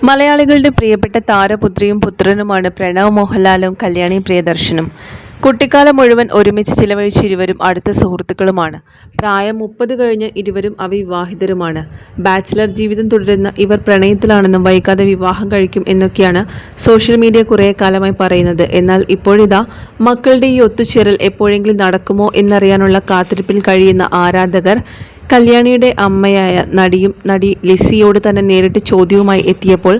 മലയാളികളുടെ പ്രിയപ്പെട്ട താരപുത്രിയും പുത്രനുമാണ് പ്രണവ് മോഹൻലാലും കല്യാണി പ്രിയദർശനും. കുട്ടിക്കാലം മുഴുവൻ ഒരുമിച്ച് ചിലവഴിച്ച ഇരുവരും അടുത്ത സുഹൃത്തുക്കളുമാണ്. പ്രായം 30 കഴിഞ്ഞ് ഇരുവരും അവിവാഹിതരുമാണ്. ബാച്ചിലർ ജീവിതം തുടരുന്ന ഇവർ പ്രണയത്തിലാണെന്നും വൈകാതെ വിവാഹം കഴിക്കും എന്നൊക്കെയാണ് സോഷ്യൽ മീഡിയ കുറേ കാലമായി പറയുന്നത്. എന്നാൽ ഇപ്പോഴിതാ മക്കളുടെ ഈ ഒത്തുചേരൽ എപ്പോഴെങ്കിലും നടക്കുമോ എന്നറിയാനുള്ള കാത്തിരിപ്പിൽ കഴിയുന്ന ആരാധകർ കല്യാണിയുടെ അമ്മയായ നടി ലിസിയോട് തന്നെ നേരിട്ട് ചോദ്യവുമായി എത്തിയപ്പോൾ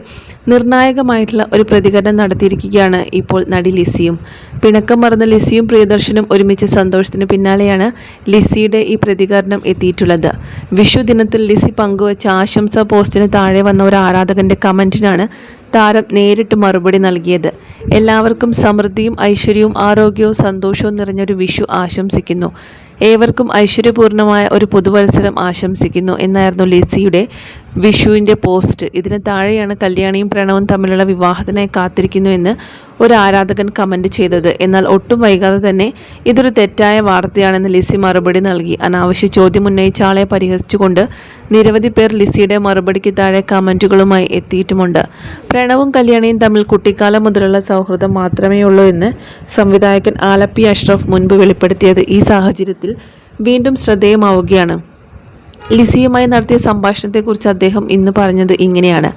നിർണായകമായിട്ടുള്ള ഒരു പ്രതികരണം നടത്തിയിരിക്കുകയാണ് ഇപ്പോൾ നടി ലിസിയും. പിണക്കം മറന്ന ലിസിയും പ്രിയദർശനും ഒരുമിച്ച് സന്തോഷത്തിന് പിന്നാലെയാണ് ലിസിയുടെ ഈ പ്രതികരണം എത്തിയിട്ടുള്ളത്. വിഷു ദിനത്തിൽ ലിസി പങ്കുവച്ച ആശംസാ പോസ്റ്റിന് താഴെ വന്ന ഒരു ആരാധകന്റെ കമന്റിനാണ് താരം നേരിട്ട് മറുപടി നൽകിയത്. എല്ലാവർക്കും സമൃദ്ധിയും ഐശ്വര്യവും ആരോഗ്യവും സന്തോഷവും നിറഞ്ഞൊരു വിഷു ആശംസിക്കുന്നു. ഏവർക്കും ഐശ്വര്യപൂർണമായ ഒരു പുതുവത്സരം ആശംസിക്കുന്നു എന്നായിരുന്നു ലിസിയുടെ വിഷുവിൻ്റെ പോസ്റ്റ്. ഇതിന് താഴെയാണ് കല്യാണിയും പ്രണവും തമ്മിലുള്ള വിവാഹത്തിനായി കാത്തിരിക്കുന്നു എന്ന് ഒരു ആരാധകൻ കമൻറ്റ് ചെയ്തത്. എന്നാൽ ഒട്ടും വൈകാതെ തന്നെ ഇതൊരു തെറ്റായ വാർത്തയാണെന്ന് ലിസി മറുപടി നൽകി. അനാവശ്യ ചോദ്യം ഉന്നയിച്ച ആളെ പരിഹസിച്ചുകൊണ്ട് നിരവധി പേർ ലിസിയുടെ മറുപടിക്ക് താഴെ കമൻറ്റുകളുമായി എത്തിയിട്ടുമുണ്ട്. പ്രണവും കല്യാണിയും തമ്മിൽ കുട്ടിക്കാലം മുതലുള്ള സൗഹൃദം മാത്രമേ ഉള്ളൂ എന്ന് സംവിധായകൻ ആലപ്പി അഷ്റഫ് മുൻപ് വെളിപ്പെടുത്തിയത് ഈ സാഹചര്യത്തിൽ വീണ്ടും ശ്രദ്ധേയമാവുകയാണ്. ലിസിയുമായി നടത്തിയ സംഭാഷണത്തെക്കുറിച്ച് അദ്ദേഹം ഇന്ന് പറഞ്ഞത് ഇങ്ങനെയാണ്: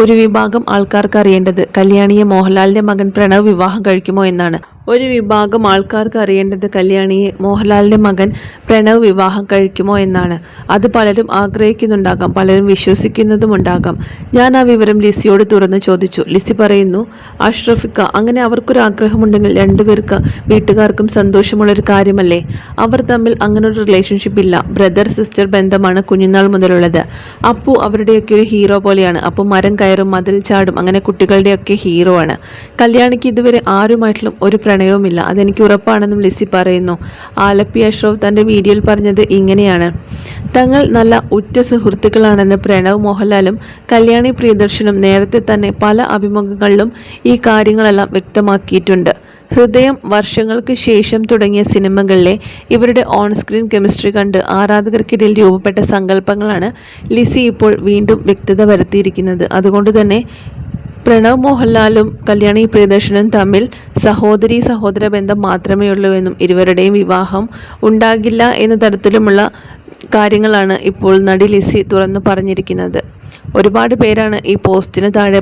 ഒരു വിഭാഗം ആൾക്കാർക്ക് അറിയേണ്ടത് കല്യാണിയെ മോഹൻലാലിൻ്റെ മകൻ പ്രണവ് വിവാഹം കഴിക്കുമോ എന്നാണ്. ഒരു വിഭാഗം ആൾക്കാർക്ക് അറിയേണ്ടത് കല്യാണിയെ മോഹൻലാലിൻ്റെ മകൻ പ്രണവ് വിവാഹം കഴിക്കുമോ എന്നാണ്. അത് പലരും ആഗ്രഹിക്കുന്നുണ്ടാകാം, പലരും വിശ്വസിക്കുന്നതുമുണ്ടാകാം. ഞാൻ ആ വിവരം ലിസിയോട് തുറന്ന് ചോദിച്ചു. ലിസി പറയുന്നു, അഷ്റഫിക്ക, അങ്ങനെ അവർക്കൊരു ആഗ്രഹമുണ്ടെങ്കിൽ രണ്ടുപേർക്ക് വീട്ടുകാർക്കും സന്തോഷമുള്ളൊരു കാര്യമല്ലേ. അവർ തമ്മിൽ അങ്ങനൊരു റിലേഷൻഷിപ്പ് ഇല്ല. ബ്രദർ സിസ്റ്റർ ബന്ധമാണ് കുഞ്ഞുനാൾ മുതലുള്ളത്. അപ്പു അവരുടെയൊക്കെ ഒരു ഹീറോ പോലെയാണ്. അപ്പു മരം കയറും, മതിൽ ചാടും, അങ്ങനെ കുട്ടികളുടെയൊക്കെ ഹീറോ ആണ്. കല്യാണിക്ക് ഇതുവരെ ആരുമായിട്ടും ഒരു പ്രണയവുമില്ല, അതെനിക്ക് ഉറപ്പാണെന്നും ലിസി പറയുന്നു. ആലപ്പി അഷ്റഫ് തൻ്റെ വീഡിയോയിൽ പറഞ്ഞത് ഇങ്ങനെയാണ്: തങ്ങൾ നല്ല ഉറ്റ സുഹൃത്തുക്കളാണെന്ന് പ്രണവ് മോഹൻലാലും കല്യാണി പ്രിയദർശനും നേരത്തെ തന്നെ പല അഭിമുഖങ്ങളിലും ഈ കാര്യങ്ങളെല്ലാം വ്യക്തമാക്കിയിട്ടുണ്ട്. ഹൃദയം, വർഷങ്ങൾക്ക് ശേഷം തുടങ്ങിയ സിനിമകളിലെ ഇവരുടെ ഓൺ സ്ക്രീൻ കെമിസ്ട്രി കണ്ട് ആരാധകർക്കിടയിൽ രൂപപ്പെട്ട സങ്കല്പങ്ങളാണ് ലിസി ഇപ്പോൾ വീണ്ടും വ്യക്തത വരുത്തിയിരിക്കുന്നത്. അതുകൊണ്ട് തന്നെ പ്രണവ് മോഹൻലാലും കല്യാണി പ്രിയദർശനും തമ്മിൽ സഹോദര ബന്ധം മാത്രമേ ഉള്ളൂ എന്നും ഇരുവരുടെയും വിവാഹം ഉണ്ടാകില്ല എന്ന തരത്തിലുമുള്ള കാര്യങ്ങളാണ് ഇപ്പോൾ നടി ലിസി തുറന്നു പറഞ്ഞിരിക്കുന്നത്. ഒരുപാട് പേരാണ് ഈ പോസ്റ്റിന് താഴെ